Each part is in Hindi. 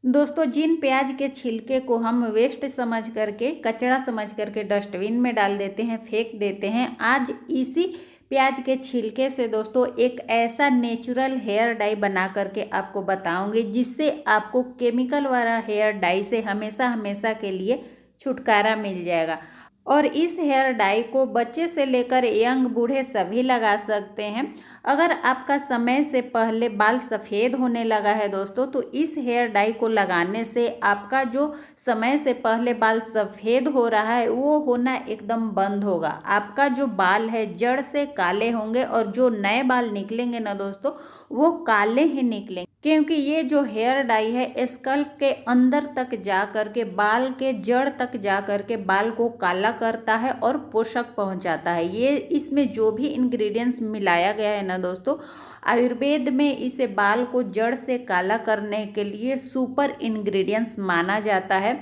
दोस्तों, जिन प्याज के छिलके को हम वेस्ट समझ करके, कचरा समझ करके डस्टबिन में डाल देते हैं, फेंक देते हैं, आज इसी प्याज के छिलके से दोस्तों एक ऐसा नेचुरल हेयर डाई बना करके आपको बताऊंगी जिससे आपको केमिकल वाला हेयर डाई से हमेशा हमेशा के लिए छुटकारा मिल जाएगा। और इस हेयर डाई को बच्चे से लेकर यंग बूढ़े सभी लगा सकते हैं। अगर आपका समय से पहले बाल सफ़ेद होने लगा है दोस्तों, तो इस हेयर डाई को लगाने से आपका जो समय से पहले बाल सफ़ेद हो रहा है वो होना एकदम बंद होगा। आपका जो बाल है जड़ से काले होंगे और जो नए बाल निकलेंगे ना दोस्तों, वो काले ही निकलेंगे, क्योंकि ये जो हेयर डाई है स्कल्प के अंदर तक जा करके, बाल के जड़ तक जा करके बाल को काला करता है और पोषक पहुंचाता है। ये इसमें जो भी इंग्रेडिएंट्स मिलाया गया है ना दोस्तों, आयुर्वेद में इसे बाल को जड़ से काला करने के लिए सुपर इंग्रेडिएंट्स माना जाता है।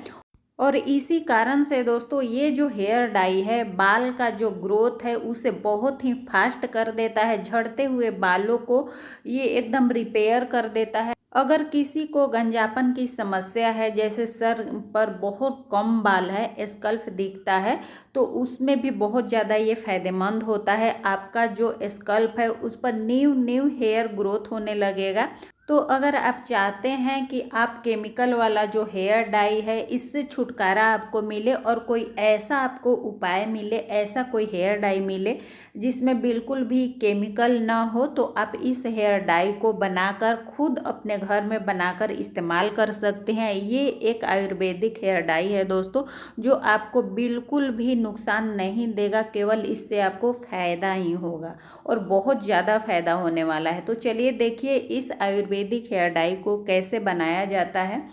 और इसी कारण से दोस्तों ये जो हेयर डाई है बाल का जो ग्रोथ है उसे बहुत ही फास्ट कर देता है। झड़ते हुए बालों को ये एकदम रिपेयर कर देता है। अगर किसी को गंजापन की समस्या है, जैसे सर पर बहुत कम बाल है, स्कल्फ दिखता है, तो उसमें भी बहुत ज़्यादा ये फायदेमंद होता है। आपका जो स्कल्फ है उस पर न्यू न्यू हेयर ग्रोथ होने लगेगा। तो अगर आप चाहते हैं कि आप केमिकल वाला जो हेयर डाई है इससे छुटकारा आपको मिले और कोई ऐसा आपको उपाय मिले, ऐसा कोई हेयर डाई मिले जिसमें बिल्कुल भी केमिकल ना हो, तो आप इस हेयर डाई को बनाकर खुद अपने घर में बनाकर इस्तेमाल कर सकते हैं। ये एक आयुर्वेदिक हेयर डाई है दोस्तों, जो आपको बिल्कुल भी नुकसान नहीं देगा, केवल इससे आपको फ़ायदा ही होगा और बहुत ज़्यादा फ़ायदा होने वाला है। तो चलिए देखिए इस आयुर्वेदिक हेयर डाई को कैसे बनाया जाता है।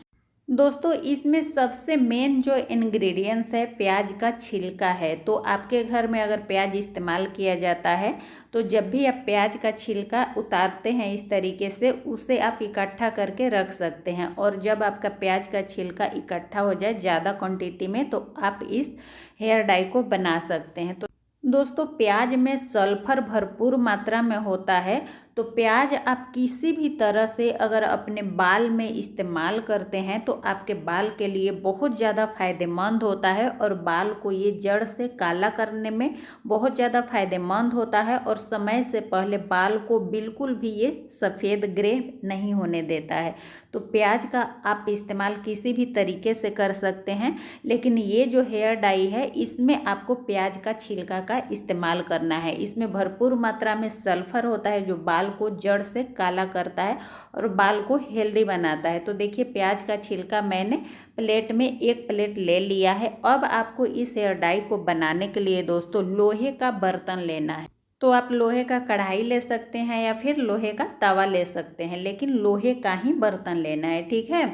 दोस्तों, इसमें सबसे मेन जो इंग्रेडिएंट्स है प्याज का छिलका है। तो आपके घर में अगर प्याज इस्तेमाल किया जाता है तो जब भी आप प्याज का छिलका उतारते हैं इस तरीके से, उसे आप इकट्ठा करके रख सकते हैं। और जब आपका प्याज का छिलका इकट्ठा हो जाए ज़्यादा क्वांटिटी में, तो आप इस हेयर डाई को बना सकते हैं। तो दोस्तों, प्याज में सल्फर भरपूर मात्रा में होता है, तो प्याज आप किसी भी तरह से अगर अपने बाल में इस्तेमाल करते हैं तो आपके बाल के लिए बहुत ज़्यादा फायदेमंद होता है और बाल को ये जड़ से काला करने में बहुत ज़्यादा फायदेमंद होता है और समय से पहले बाल को बिल्कुल भी ये सफ़ेद ग्रे नहीं होने देता है। तो प्याज का आप इस्तेमाल किसी भी तरीके से कर सकते हैं, लेकिन ये जो हेयर डाई है इसमें आपको प्याज का छिलका का इस्तेमाल करना है। इसमें भरपूर मात्रा में सल्फर होता है जो बाल को जड़ से काला करता है और बाल को हेल्दी बनाता है। तो देखिए प्याज का छिलका मैंने प्लेट में 1 प्लेट ले लिया है। अब आपको इस हेयर डाई को बनाने के लिए दोस्तों लोहे का बर्तन लेना है। तो आप लोहे का कढ़ाई ले सकते हैं या फिर लोहे का तवा ले सकते हैं, लेकिन लोहे का ही बर्तन लेना है, ठीक है।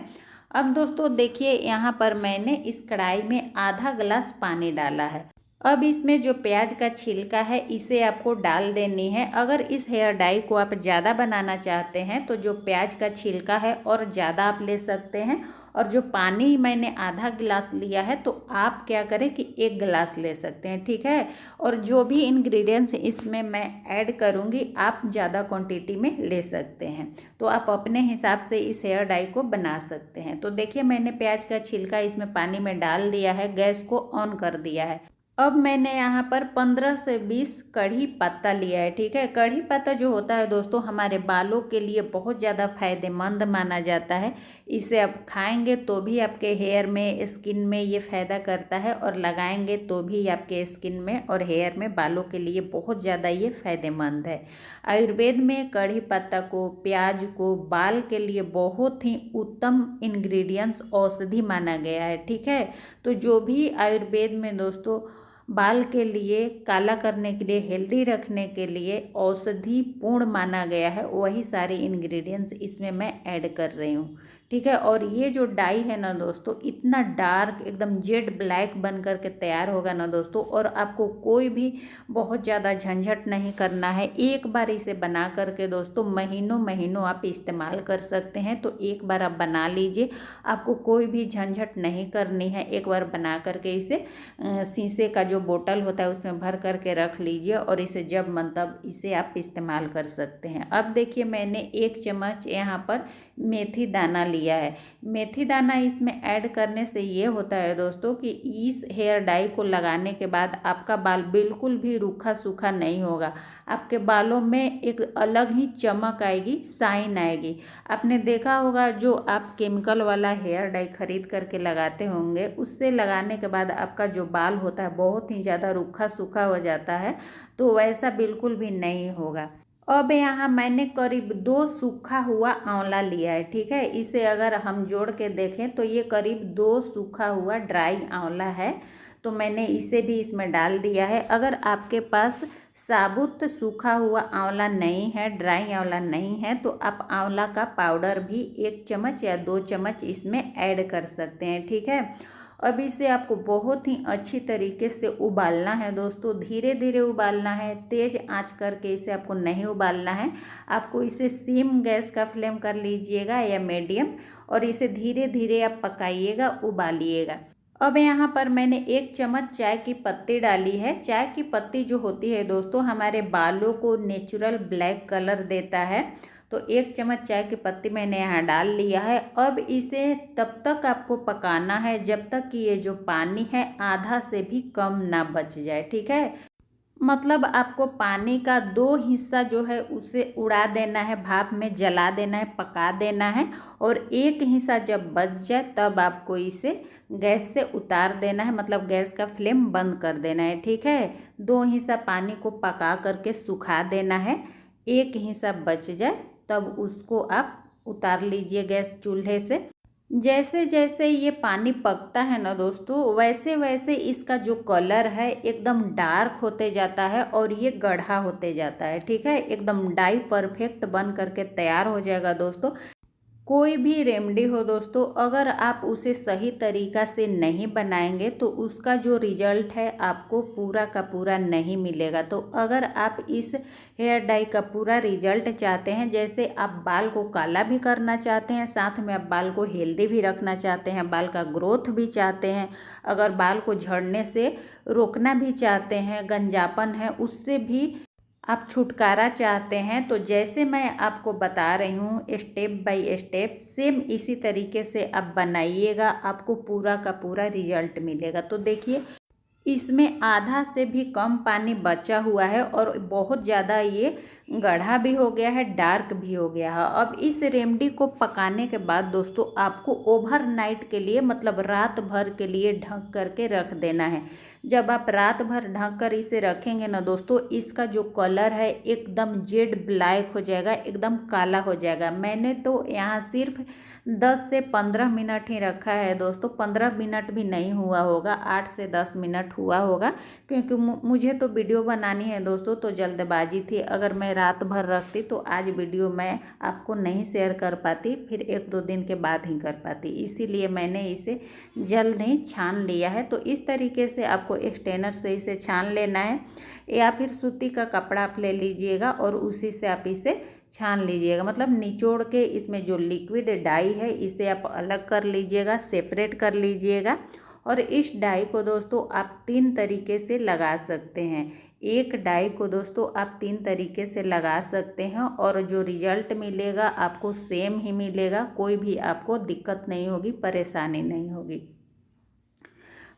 अब दोस्तों देखिए यहाँ पर मैंने इस कढ़ाई में आधा गिलास पानी डाला है। अब इसमें जो प्याज का छिलका है इसे आपको डाल देनी है। अगर इस हेयर डाई को आप ज़्यादा बनाना चाहते हैं तो जो प्याज का छिलका है और ज़्यादा आप ले सकते हैं, और जो पानी मैंने आधा गिलास लिया है तो आप क्या करें कि 1 गिलास ले सकते हैं, ठीक है। और जो भी इंग्रेडिएंट्स इसमें मैं ऐड करूँगी आप ज़्यादा क्वांटिटी में ले सकते हैं, तो आप अपने हिसाब से इस हेयर डाई को बना सकते हैं। तो देखिए मैंने प्याज का छिलका इसमें पानी में डाल दिया है, गैस को ऑन कर दिया है। अब मैंने यहाँ पर 15 से 20 कढ़ी पत्ता लिया है, ठीक है। कढ़ी पत्ता जो होता है दोस्तों हमारे बालों के लिए बहुत ज़्यादा फायदेमंद माना जाता है। इसे आप खाएंगे तो भी आपके हेयर में, स्किन में ये फ़ायदा करता है, और लगाएंगे तो भी आपके स्किन में और हेयर में, बालों के लिए बहुत ज़्यादा ये फायदेमंद है। आयुर्वेद में कढ़ी पत्ता को, प्याज को बाल के लिए बहुत ही उत्तम इंग्रेडिएंट्स, औषधि माना गया है, ठीक है। तो जो भी आयुर्वेद में दोस्तों बाल के लिए काला करने के लिए, हेल्दी रखने के लिए औषधि पूर्ण माना गया है, वही सारे इंग्रेडिएंट्स इसमें मैं ऐड कर रही हूँ, ठीक है। और ये जो डाई है ना दोस्तों इतना डार्क एकदम जेड ब्लैक बन करके तैयार होगा ना दोस्तों, और आपको कोई भी बहुत ज़्यादा झंझट नहीं करना है। एक बार इसे बना करके दोस्तों महीनों महीनों आप इस्तेमाल कर सकते हैं। तो एक बार आप बना लीजिए, आपको कोई भी झंझट नहीं करनी है। एक बार बना करके इसे शीशे का जो बोतल होता है उसमें भर करके रख लीजिए और इसे जब मन तब इसे आप इस्तेमाल कर सकते हैं। अब देखिए मैंने 1 चम्मच यहाँ पर मेथी दाना लिया लिया है। मेथी दाना इसमें ऐड करने से ये होता है दोस्तों कि इस हेयर डाई को लगाने के बाद आपका बाल बिल्कुल भी रूखा सूखा नहीं होगा। आपके बालों में एक अलग ही चमक आएगी, शाइन आएगी। आपने देखा होगा जो आप केमिकल वाला हेयर डाई खरीद करके लगाते होंगे, उससे लगाने के बाद आपका जो बाल होता है बहुत ही ज़्यादा रूखा सूखा हो जाता है, तो वैसा बिल्कुल भी नहीं होगा। अब यहाँ मैंने करीब 2 सूखा हुआ आंवला लिया है, ठीक है। इसे अगर हम जोड़ के देखें तो ये करीब 2 सूखा हुआ ड्राई आंवला है, तो मैंने इसे भी इसमें डाल दिया है। अगर आपके पास साबुत सूखा हुआ आंवला नहीं है, ड्राई आंवला नहीं है, तो आप आंवला का पाउडर भी 1 चम्मच या 2 चम्मच इसमें ऐड कर सकते हैं, ठीक है। अब इसे आपको बहुत ही अच्छी तरीके से उबालना है दोस्तों, धीरे धीरे उबालना है, तेज़ आंच करके इसे आपको नहीं उबालना है। आपको इसे सिम गैस का फ्लेम कर लीजिएगा या मीडियम, और इसे धीरे धीरे आप पकाइएगा, उबालिएगा। अब यहाँ पर मैंने 1 चम्मच चाय की पत्ती डाली है। चाय की पत्ती जो होती है दोस्तों हमारे बालों को नेचुरल ब्लैक कलर देता है, तो 1 चम्मच चाय की पत्ती मैंने यहाँ डाल लिया है। अब इसे तब तक आपको पकाना है जब तक कि ये जो पानी है आधा से भी कम ना बच जाए, ठीक है। मतलब आपको पानी का 2 हिस्सा जो है उसे उड़ा देना है, भाप में जला देना है, पका देना है, और 1 हिस्सा जब बच जाए तब आपको इसे गैस से उतार देना है, मतलब गैस का फ्लेम बंद कर देना है, ठीक है। 2 हिस्सा पानी को पका करके सुखा देना है, 1 हिस्सा बच जाए तब उसको आप उतार लीजिए गैस चूल्हे से। जैसे जैसे ये पानी पकता है ना दोस्तों, वैसे वैसे इसका जो कलर है एकदम डार्क होते जाता है और ये गाढ़ा होते जाता है, ठीक है। एकदम डाई परफेक्ट बन करके तैयार हो जाएगा दोस्तों। कोई भी रेमेडी हो दोस्तों, अगर आप उसे सही तरीका से नहीं बनाएंगे तो उसका जो रिजल्ट है आपको पूरा का पूरा नहीं मिलेगा। तो अगर आप इस हेयर डाई का पूरा रिजल्ट चाहते हैं, जैसे आप बाल को काला भी करना चाहते हैं, साथ में आप बाल को हेल्दी भी रखना चाहते हैं, बाल का ग्रोथ भी चाहते हैं, अगर बाल को झड़ने से रोकना भी चाहते हैं, गंजापन है उससे भी आप छुटकारा चाहते हैं, तो जैसे मैं आपको बता रही हूँ स्टेप बाय स्टेप सेम इसी तरीके से आप बनाइएगा, आपको पूरा का पूरा रिजल्ट मिलेगा। तो देखिए इसमें आधा से भी कम पानी बचा हुआ है और बहुत ज़्यादा ये गाढ़ा भी हो गया है, डार्क भी हो गया है। अब इस रेमेडी को पकाने के बाद दोस्तों आपको ओवरनाइट के लिए, मतलब रात भर के लिए ढक करके रख देना है। जब आप रात भर ढक कर इसे रखेंगे ना दोस्तों, इसका जो कलर है एकदम जेड ब्लैक हो जाएगा, एकदम काला हो जाएगा। मैंने तो यहाँ सिर्फ 10 से 15 मिनट ही रखा है दोस्तों, 15 मिनट भी नहीं हुआ होगा, 8 से 10 मिनट हुआ होगा, क्योंकि मुझे तो वीडियो बनानी है दोस्तों, तो जल्दबाजी थी। अगर मैं रात भर रखती तो आज वीडियो मैं आपको नहीं शेयर कर पाती, फिर 1-2 दिन के बाद ही कर पाती, इसीलिए मैंने इसे जल्द ही छान लिया है। तो इस तरीके से आपको स्ट्रेनर से इसे छान लेना है, या फिर सूती का कपड़ा आप ले लीजिएगा और उसी से आप इसे छान लीजिएगा। मतलब निचोड़ के इसमें जो लिक्विड डाई है इसे आप अलग कर लीजिएगा, सेपरेट कर लीजिएगा। और इस डाई को दोस्तों आप 3 तरीके से लगा सकते हैं। एक डाई को दोस्तों आप 3 तरीके से लगा सकते हैं और जो रिजल्ट मिलेगा आपको सेम ही मिलेगा, कोई भी आपको दिक्कत नहीं होगी, परेशानी नहीं होगी।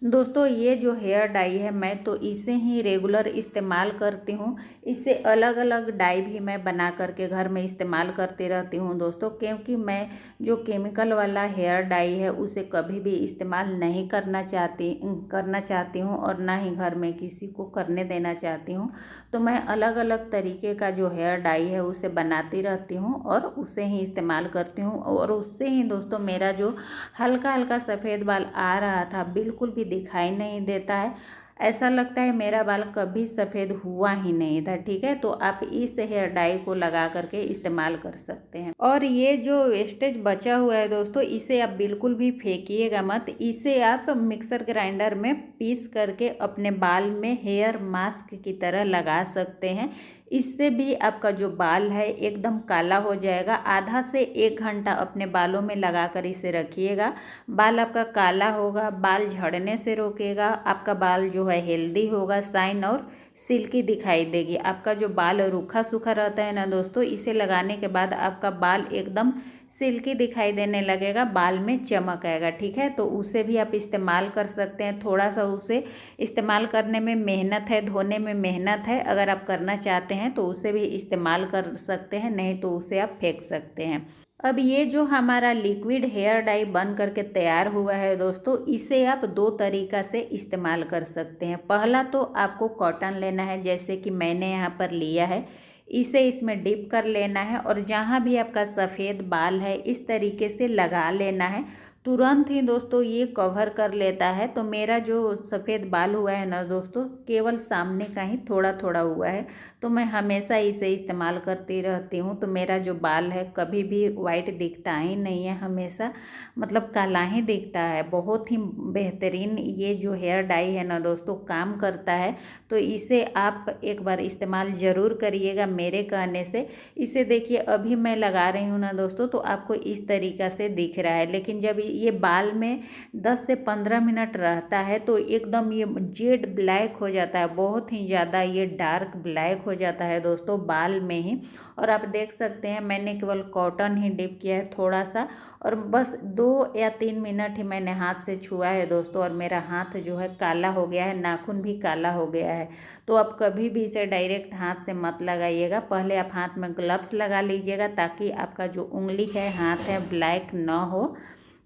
दोस्तों ये जो हेयर डाई है मैं तो इसे ही रेगुलर इस्तेमाल करती हूँ। इससे अलग अलग डाई भी मैं बना करके घर में इस्तेमाल करती रहती हूँ दोस्तों, क्योंकि मैं जो केमिकल वाला हेयर डाई है उसे कभी भी इस्तेमाल नहीं करना चाहती हूँ और ना ही घर में किसी को करने देना चाहती हूँ। तो मैं अलग अलग तरीके का जो हेयर डाई है उसे बनाती रहती हूँ और उसे ही इस्तेमाल करती हूँ, और उससे ही दोस्तों मेरा जो हल्का हल्का सफ़ेद बाल आ रहा था बिल्कुल भी दिखाई नहीं देता है, ऐसा लगता है मेरा बाल कभी सफ़ेद हुआ ही नहीं था, ठीक है। तो आप इस हेयर डाई को लगा करके इस्तेमाल कर सकते हैं। और ये जो वेस्टेज बचा हुआ है दोस्तों, इसे आप बिल्कुल भी फेंकिएगा मत, इसे आप मिक्सर ग्राइंडर में पीस करके अपने बाल में हेयर मास्क की तरह लगा सकते हैं। इससे भी आपका जो बाल है एकदम काला हो जाएगा। आधा से 1 घंटा अपने बालों में लगा कर इसे रखिएगा, बाल आपका काला होगा, बाल झड़ने से रोकेगा, आपका बाल जो है हेल्दी होगा, शाइन और सिल्की दिखाई देगी। आपका जो बाल रूखा सूखा रहता है ना दोस्तों, इसे लगाने के बाद आपका बाल एकदम सिल्की दिखाई देने लगेगा, बाल में चमक आएगा। ठीक है, तो उसे भी आप इस्तेमाल कर सकते हैं। थोड़ा सा उसे इस्तेमाल करने में मेहनत है, धोने में मेहनत है, अगर आप करना चाहते हैं तो उसे भी इस्तेमाल कर सकते हैं, नहीं तो उसे आप फेंक सकते हैं। अब ये जो हमारा लिक्विड हेयर डाई बन करके तैयार हुआ है दोस्तों, इसे आप दो तरीक़ा से इस्तेमाल कर सकते हैं। पहला तो आपको कॉटन लेना है, जैसे कि मैंने यहाँ पर लिया है, इसे इसमें डिप कर लेना है और जहाँ भी आपका सफ़ेद बाल है इस तरीके से लगा लेना है। तुरंत ही दोस्तों ये कवर कर लेता है। तो मेरा जो सफ़ेद बाल हुआ है ना दोस्तों, केवल सामने का ही थोड़ा थोड़ा हुआ है, तो मैं हमेशा इसे इस्तेमाल करती रहती हूँ। तो मेरा जो बाल है कभी भी वाइट दिखता ही नहीं है, हमेशा मतलब काला ही दिखता है। बहुत ही बेहतरीन ये जो हेयर डाई है ना दोस्तों काम करता है। तो इसे आप एक बार इस्तेमाल ज़रूर करिएगा मेरे कहने से। इसे देखिए अभी मैं लगा रही हूँ ना दोस्तों, तो आपको इस तरीक़ा से दिख रहा है, लेकिन जब ये बाल में 10 से 15 मिनट रहता है तो एकदम ये जेड ब्लैक हो जाता है, बहुत ही ज़्यादा ये डार्क ब्लैक हो जाता है दोस्तों बाल में ही। और आप देख सकते हैं मैंने केवल कॉटन ही डिप किया है थोड़ा सा, और बस 2 या 3 मिनट ही मैंने हाथ से छुआ है दोस्तों, और मेरा हाथ जो है काला हो गया है, नाखून भी काला हो गया है। तो आप कभी भी इसे डायरेक्ट हाथ से मत लगाइएगा, पहले आप हाथ में ग्लव्स लगा लीजिएगा ताकि आपका जो उंगली है, हाथ है, ब्लैक ना हो।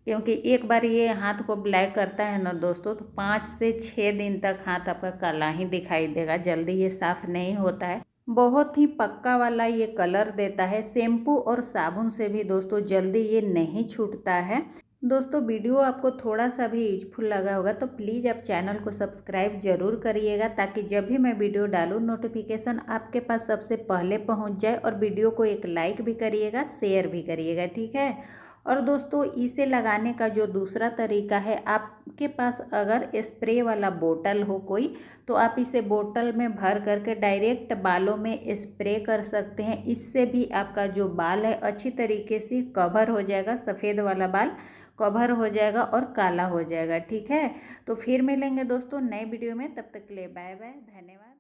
क्योंकि एक बार ये हाथ को ब्लैक करता है ना दोस्तों, तो 5 से 6 दिन तक हाथ आपका काला ही दिखाई देगा, जल्दी ये साफ़ नहीं होता है। बहुत ही पक्का वाला ये कलर देता है। शैम्पू और साबुन से भी दोस्तों जल्दी ये नहीं छूटता है। दोस्तों वीडियो आपको थोड़ा सा भी यूजफुल लगा होगा तो प्लीज़ आप चैनल को सब्सक्राइब ज़रूर करिएगा, ताकि जब भी मैं वीडियो डालूँ नोटिफिकेशन आपके पास सबसे पहले पहुंच जाए। और वीडियो को एक लाइक भी करिएगा, शेयर भी करिएगा, ठीक है। और दोस्तों इसे लगाने का जो दूसरा तरीका है, आपके पास अगर स्प्रे वाला बोतल हो कोई, तो आप इसे बोतल में भर करके डायरेक्ट बालों में स्प्रे कर सकते हैं। इससे भी आपका जो बाल है अच्छी तरीके से कवर हो जाएगा, सफ़ेद वाला बाल कवर हो जाएगा और काला हो जाएगा। ठीक है, तो फिर मिलेंगे दोस्तों नए वीडियो में, तब तक के लिए बाय बाय, धन्यवाद।